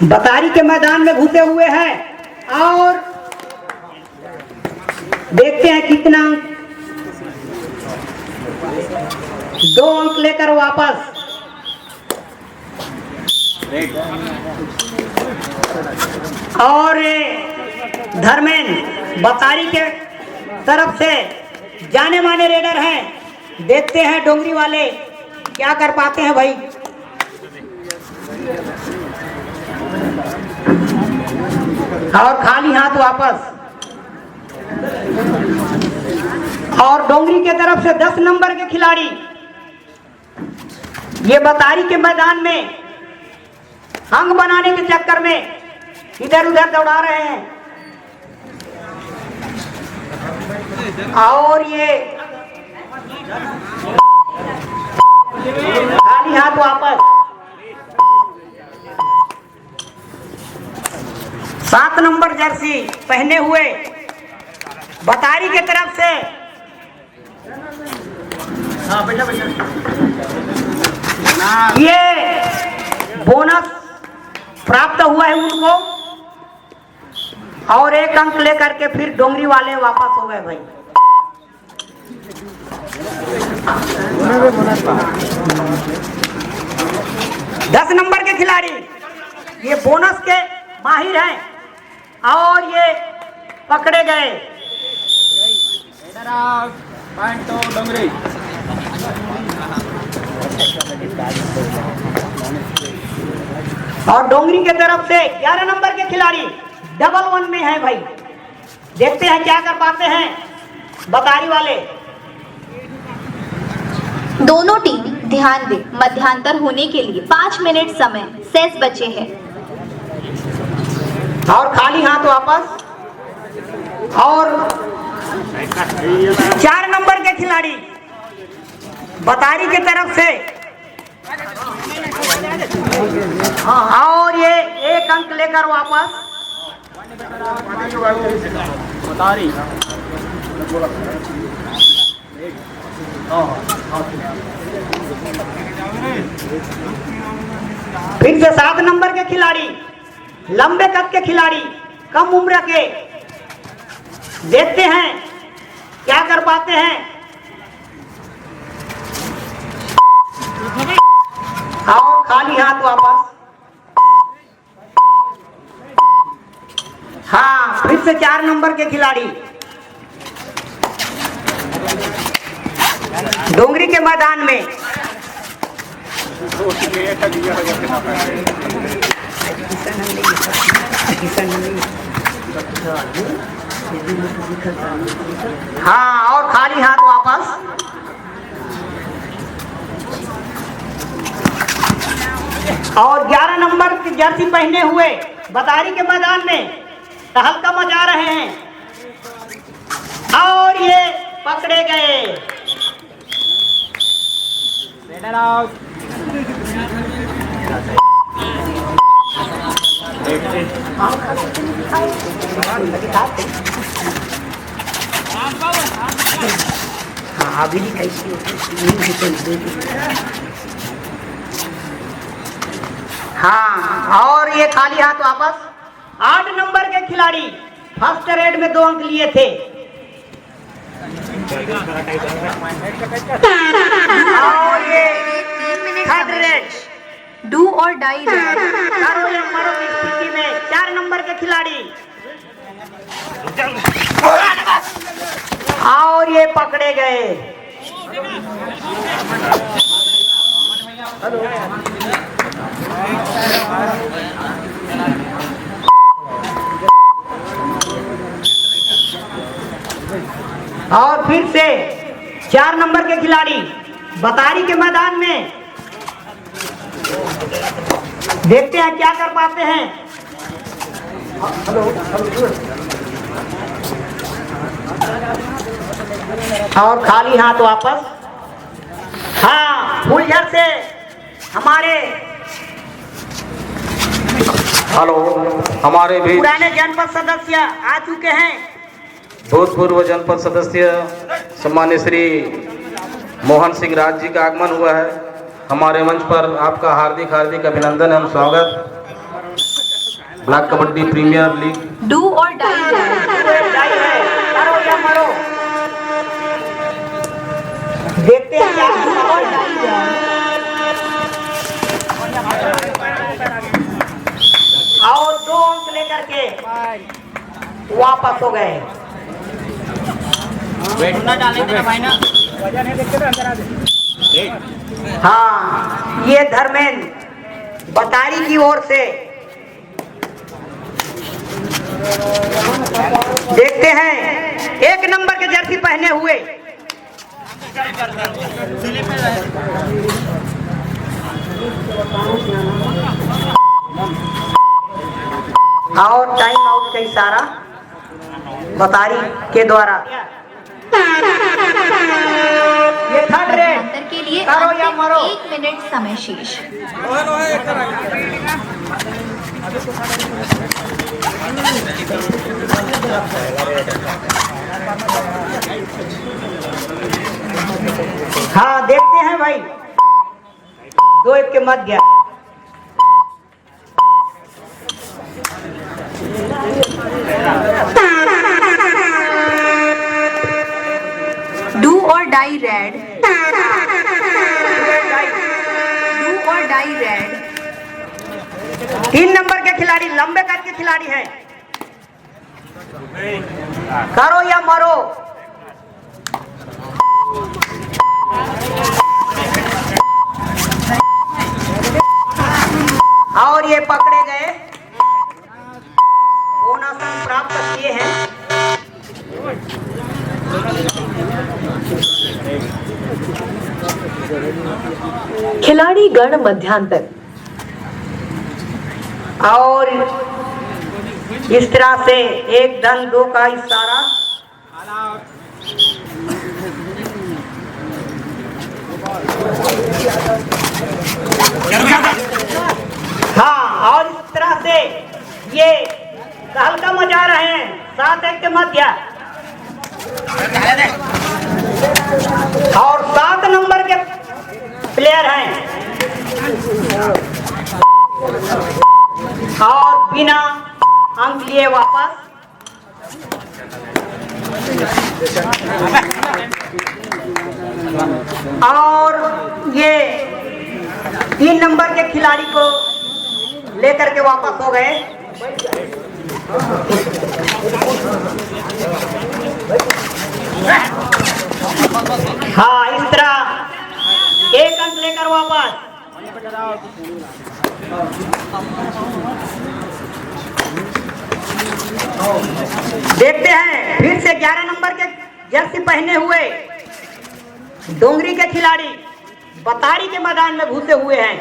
बतारी के मैदान में घुसे हुए हैं और देखते हैं कितना अंक। 2 अंक लेकर वापस। और धर्मेंद्र बतारी के तरफ से जाने माने रेडर हैं। देखते हैं डोंगरी वाले क्या कर पाते हैं भाई। और खाली हाथ वापस। और डोंगरी के तरफ से 10 नंबर के खिलाड़ी ये बतारी के मैदान में अंक बनाने के चक्कर में इधर उधर दौड़ा रहे हैं। और ये खाली हाथ वापस। 7 नंबर जर्सी पहने हुए बतारी के तरफ से ये बोनस प्राप्त हुआ है उनको। और 1 अंक लेकर के फिर डोंगरी वाले वापस हो गए भाई। दस नंबर के खिलाड़ी ये बोनस के माहिर हैं और ये पकड़े गए। और डोंगरी के तरफ से 11 नंबर के खिलाड़ी डबल 1 में है भाई। देखते हैं क्या कर पाते हैं बतारी वाले। दोनों टीम ध्यान दें, मध्यांतर होने के लिए 5 मिनट समय शेष बचे हैं। और खाली हाथ वापस। और 4 नंबर के खिलाड़ी बतारी की तरफ से और ये 1 अंक लेकर वापस। बतारी फिर से 7 नंबर के खिलाड़ी लंबे कद के खिलाड़ी कम उम्र के। देखते हैं क्या कर पाते हैं। और खाली हाथ वापस। हाँ, फिर से 4 नंबर के खिलाड़ी डोंगरी के मैदान में। हाँ, और खाली हाथ वापस। और 11 नंबर की जर्सी पहने हुए बतारी के मैदान में तहलका मचा रहे हैं और ये पकड़े गए। हाँ, अभी कैसी हाँ, और ये खाली हाथ वापस। 8 नंबर के खिलाड़ी फर्स्ट रेड में 2 अंक लिए थे। और ये third red do or die करो या मरो की स्थिति में 4 नंबर के खिलाड़ी और ये पकड़े गए। और फिर से 4 नंबर के खिलाड़ी बतारी के मैदान में। देखते हैं क्या कर पाते हैं। और खाली हाथ वापस। हाँ, फुलझर से हमारे हमारे भी पुराने जनपद सदस्य आ चुके हैं। भूतपूर्व जनपद सदस्य सम्मान्य श्री मोहन सिंह राज जी का आगमन हुआ है। हमारे मंच पर आपका हार्दिक हार्दिक अभिनंदन एवं स्वागत। Block kabaddi premier league. Do or die raid. Die है, करो या मरो। देखते हैं क्या और डाई रेड। और 2 अंक लेकर के वापस हो गए। हाँ, ये धर्मेंद्र बतारी की ओर से। देखते हैं 1 नंबर के जर्सी पहने हुए और टाइम आउट का इशारा बतारी के द्वारा। ये थर्ड रेड अंतर के लिए करो या अंतिम मरो। 1 मिनट समय शेष। हाँ, देखते हैं भाई 2-1 के मध्य। Do or die red. Do or die red. 3 number के खिलाड़ी लंबे कद के खिलाड़ी हैं। करो या मरो। और ये पकड़े गए, बोनस प्राप्त किए हैं। खिलाड़ी गण मध्यांतर। और इस तरह से 1 धन 2 का इशारा। हाँ, और इस तरह से ये हल्का मजा रहे हैं 7-1 के मध्य। और 7 नंबर के प्लेयर हैं और बिना अंक लिए वापस। और ये 3 नंबर के खिलाड़ी को लेकर के वापस हो गए। हाँ, इस तरह 1 अंक लेकर वापस। देखते हैं फिर से 11 नंबर के जर्सी पहने हुए डोंगरी के खिलाड़ी बतारी के मैदान में घुसे हुए हैं।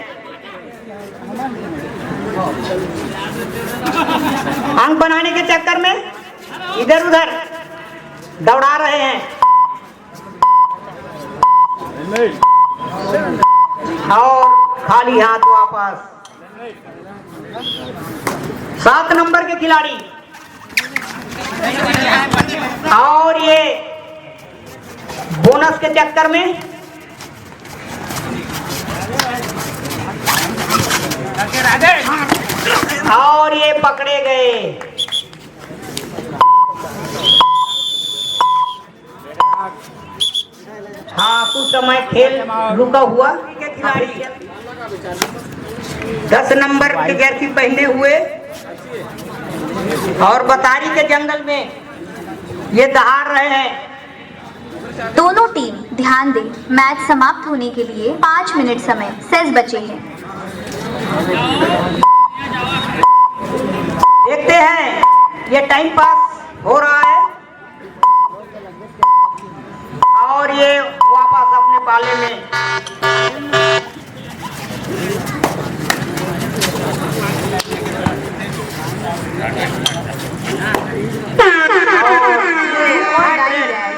अंक बनाने के चक्कर में इधर उधर दौड़ा रहे हैं। और खाली हाथ वापस। 7 नंबर के खिलाड़ी और ये बोनस के चक्कर में और ये पकड़े गए। हाँ, कुछ समय खेल रुका हुआ। के खिलाड़ी 10 नंबर के जर्सी पहने हुए और बतारी के जंगल में ये दहाड़ रहे हैं। दोनों टीम ध्यान दें, मैच समाप्त होने के लिए 5 मिनट समय शेष बचे हैं। देखते हैं ये टाइम पास हो रहा है और ये वापस अपने पाले में। और डाई रेड।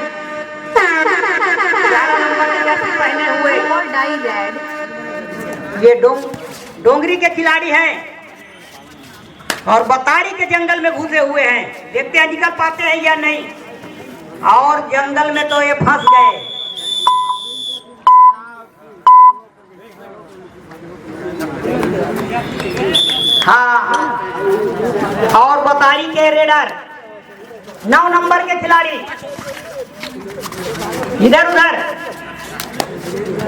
पहने हुए और डाई रेड। ये डोंगरी के खिलाड़ी हैं और बतारी के जंगल में घुसे हुए हैं। देखते हैं निकल पाते हैं या नहीं। और जंगल में तो ये फंस गए। हाँ, और बतारी के रेडर 9 नंबर के खिलाड़ी इधर उधर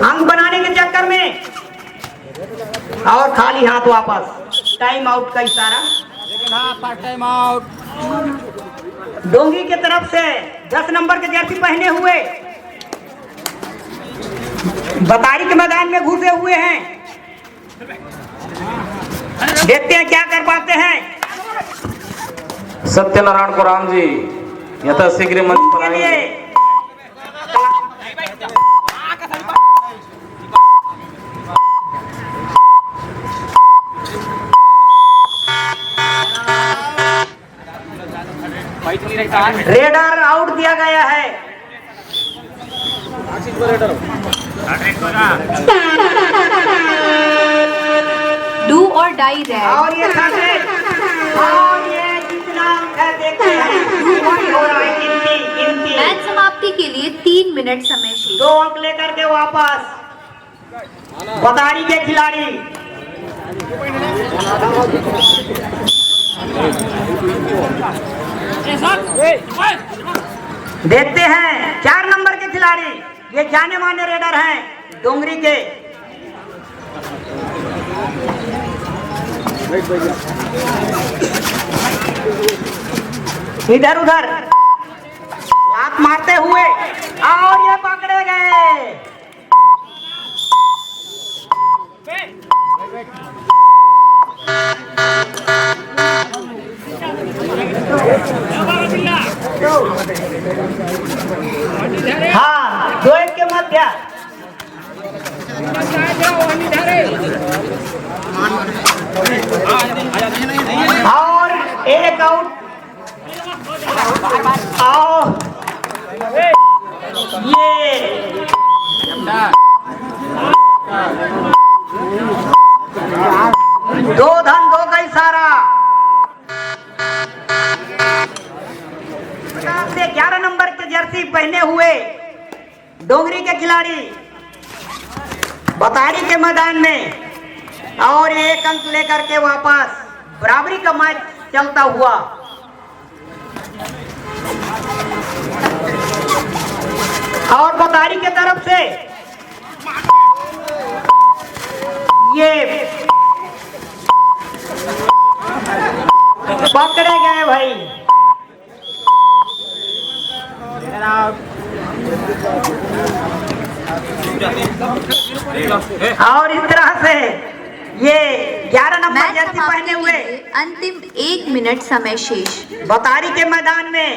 अंक बनाने के चक्कर में और खाली हाथ वापस। टाइम आउट का इशारा। Time out. डोंगी की तरफ से 10 नंबर के जर्सी पहने हुए बतारी के मैदान में घुसे हुए हैं। देखते हैं क्या कर पाते हैं। सत्यनारायण को राम जी यथाशीघ्र मंच पर आएंगे। रेडर आउट दिया गया है। Do or die red. और ये जितना है देखते हैं हो रहा है गिनती। मैच समाप्ति के लिए 3 मिनट समय शेष। 2 अंक लेकर के वापस बतारी के खिलाड़ी। देखते हैं 4 नंबर के खिलाड़ी, ये जाने माने रेडर हैं डोंगरी के। इधर उधर लात मारते हुए और ये पकड़े गए। हाँ, 2-1 के मध्य। और एक आउट। आओ ये 2 धन 2 का इशारा। 11 नंबर के जर्सी पहने हुए डोंगरी के खिलाड़ी बतारी के मैदान में और 1 अंक लेकर के वापस। बराबरी का मैच चलता हुआ। और बतारी के तरफ से ये पकड़े गए भाई। और इस तरह से ये 11 नंबर मैच जर्सी समाप्ति पहने के हुए लिए अंतिम 1 मिनट समय शेष। बतारी के मैदान में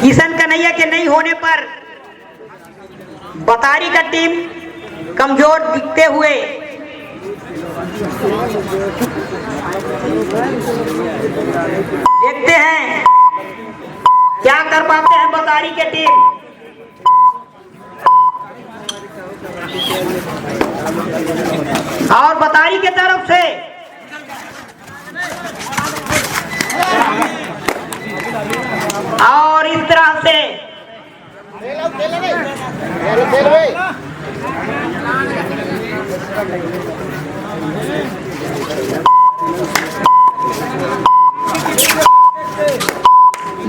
किशन कन्हैया के नहीं होने पर बतारी का टीम कमजोर दिखते हुए देखते हैं क्या कर पाते हैं बतारी के टीम। और बतारी के तरफ से और इस तरह से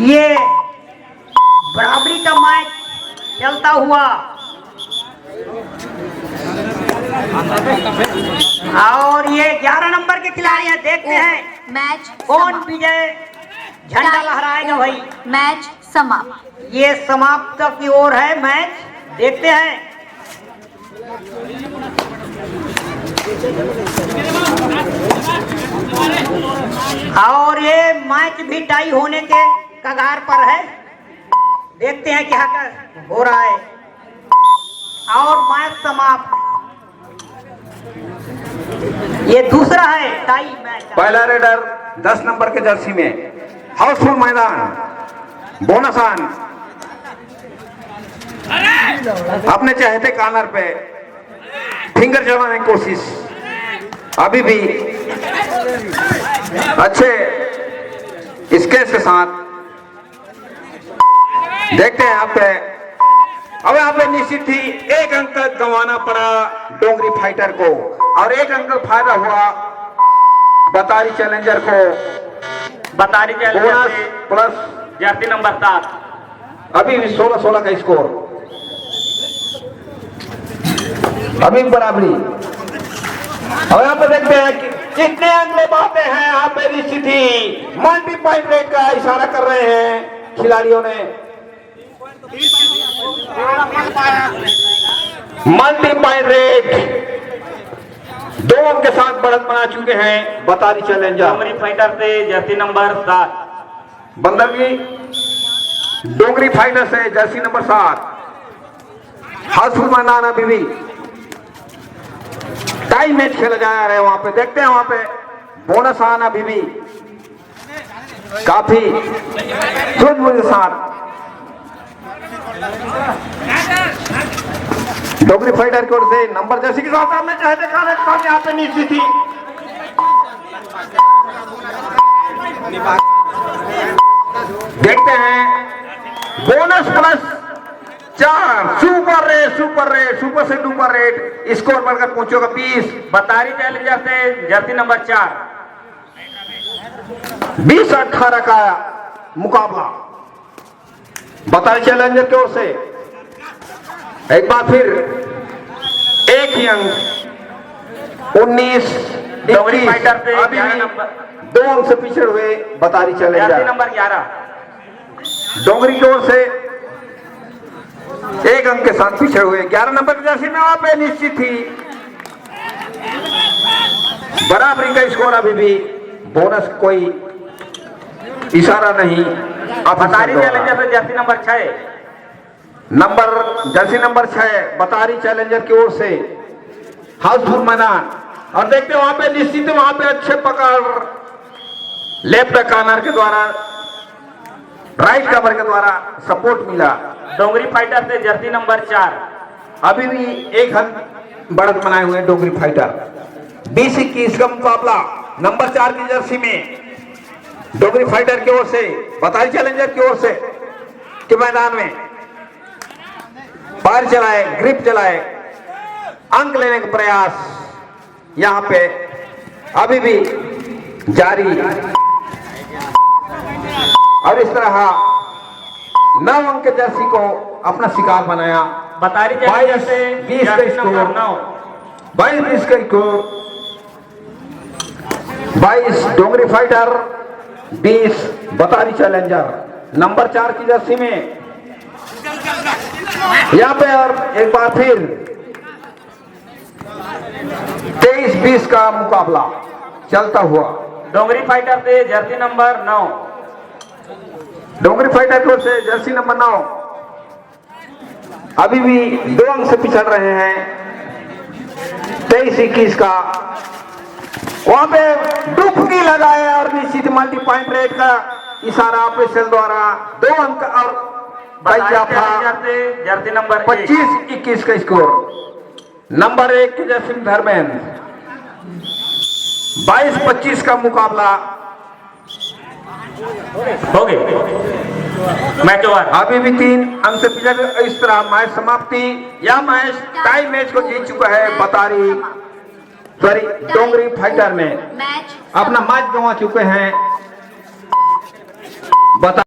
ये बराबरी का मैच चलता हुआ। और ये 11 नंबर के खिलाड़ी हैं। देखते हैं मैच कौन विजय झंडा लहराएगा भाई। मैच समाप्त। ये समाप्त की ओर है मैच। देखते हैं और ये मैच भी टाई होने के कगार पर है। देखते हैं क्या हो रहा है। और मैच समाप्त। ये दूसरा है टाई मैच। पहला रेडर 10 नंबर के जर्सी में हाउसफुल मैदान बोनसान अपने चाहते कॉर्नर पे फिंगर जमाने की कोशिश अभी भी अच्छे स्केच के साथ। देखते हैं यहाँ पे अब यहाँ पे निश्चित ही 1 अंक गंवाना पड़ा डोंगरी फाइटर को। और 1 अंक फायदा हुआ बतारी चैलेंजर को। बतारी चैलेंजर बोनस से प्लस जर्सी नंबर 7। अभी भी 16-16 का स्कोर, अभी बराबरी। और यहाँ पे देखते हैं कि कितने अंक ले पाते हैं। यहाँ पे स्थिति मल्टी पॉइंट रेट का इशारा कर रहे हैं खिलाड़ियों ने। मल्टी पॉइंट रेट 2 अंक के साथ बढ़त बना चुके हैं बतारी चैलेंजर। डोंगरी फाइटर से जर्सी नंबर 7। बंदरगी डोंगरी फाइटर से जर्सी नंबर 7। हाउसफुल मैदान अभी भी टाई मैच खेला जा रहा है। वहां पे देखते हैं, वहां पे बोनस आना अभी भी काफी सूझबूझ के साथ। डोंगरी फाइटर की ओर से नंबर जर्सी के साथ आपने चाहते खाने के साथ यहाँ पे नीचे थी। देखते हैं बोनस प्लस 4 सुपर से डुपर रेट स्कोर बढ़कर पहुंचेगा 20। बतारी चैलेंजर से जर्सी नंबर 4। 20-18 का मुकाबला बतारी चैलेंजर की ओर से। एक बार फिर एक ही अंक 19 डोंगरी फाइटर से अभी 11 भी नंबर 2 अंक से पीछे हुए बतारी जर्सी चैलेंजर। नंबर 11। डोंगरी की ओर से 1 अंक के साथ पीछे हुए 11 नंबर की जर्सी में वहां पे निश्चित थी बराबरी का स्कोर। अभी भी बोनस कोई इशारा नहीं। बतारी चैलेंजर से जर्सी नंबर 6। जर्सी नंबर 6 बतारी चैलेंजर की ओर से हाउसफुल मैदान। और देखते हैं वहां पे निश्चित वहां पे अच्छे पकड़ लेफ्ट कॉर्नर के द्वारा राइट कवर के द्वारा सपोर्ट मिला। डोंगरी फाइटर से जर्सी नंबर 4। अभी भी 1 अंक बढ़त बनाए हुए डोंगरी फाइटर। 20-21 का मुकाबला नंबर 4 की जर्सी में डोंगरी फाइटर की ओर से बतारी चैलेंजर की ओर से के मैदान में पैर चलाए, ग्रिप चलाए, अंक लेने का प्रयास यहां पे अभी भी जारी। और इस तरह 9 अंक के जर्सी को अपना शिकार बनाया। बतारी चैलेंजर से 20 का जर्सी नंबर स्कोर 9। 22-20 का स्कोर। 22 डोंगरी फाइटर, 20 बतारी चैलेंजर। नंबर 4 की जर्सी में यहां पे और एक बार फिर 23-20 का मुकाबला चलता हुआ। डोंगरी फाइटर से जर्सी नंबर 9। डोंगरी फाइटर की ओर से जर्सी नंबर 9 अभी भी 2 अंक से पिछड़ रहे हैं। 23-21 का वहां पे डुबकी लगाए और निश्चित मल्टी पॉइंट रेट का इशारा ऑफिशियल द्वारा 2 अंक और बतारी चैलेंजर से जर्सी नंबर 1। 25-21 का स्कोर। नंबर 1 के जर्सी धर्मेंद्र। 22-25 का मुकाबला हो गए मैच ओवर। अभी भी 3 अंक से पिछड़। इस तरह मैच समाप्ति। यह मैच टाई मैच को जीत चुका है बतारी डोंगरी फाइटर ने। मैच अपना मैच गंवा चुके हैं